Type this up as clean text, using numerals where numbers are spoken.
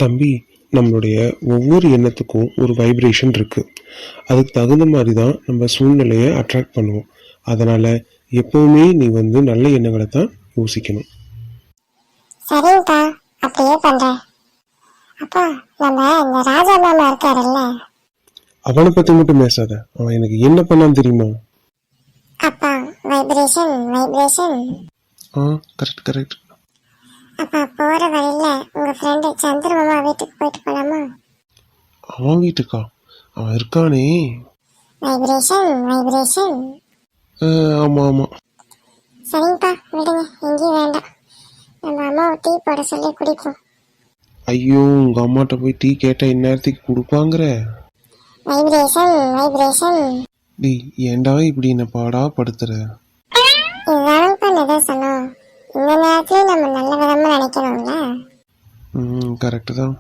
தம்பி, நம்மளுடைய ஒவ்வொரு எண்ணத்துக்கும் ஒரு வைப்ரேஷன் இருக்கு. அதுக்கு தகுந்த மாதிரி தான் நம்ம சூழ்நிலையை அட்ராக்ட் பண்ணுவோம். அதனால எப்பவுமே நீ நல்ல எண்ணங்களை தான் யோசிக்கணும். சரிங்கப்பா, அப்படியே பண்றேன். அப்பா, நம்ம இந்த ராஜா மாமா இருக்காருல்ல, அவனை பத்தி மட்டும் பேசாத. அவன் எனக்கு என்ன பண்ணான்னு தெரியுமா? அப்பா, வைப்ரேஷன் வைப்ரேஷன். Correct correct. அப்பா, போற வழியில உங்க ஃப்ரெண்டு சந்திர மாமா வீட்டுக்கு போயிட்டு போலாமா? அவன் வீட்டுக்கா? அவன் இருக்கானே. Vibration vibration. ஆமா ஆமா. சரிங்கப்பா, விடுங்க, எங்கேயும் வேண்டாம். நம்ம அம்மாவை டீ போட சொல்லி குடிப்போம். ஐயோ, உங்க அம்மாட்ட போய் டீ கேட்டா இந்நேரத்துக்கு கொடுப்பாங்கிற? Vibration vibration. டேய், ஏன்டா இப்படி என்ன பாடா படுத்துற? இதுதானப்பா நிஜ சொன்னோம். இந்த நேரத்துல நம்ம நல்ல விதமா நினைக்கணும்ல. கரெக்டு தான்.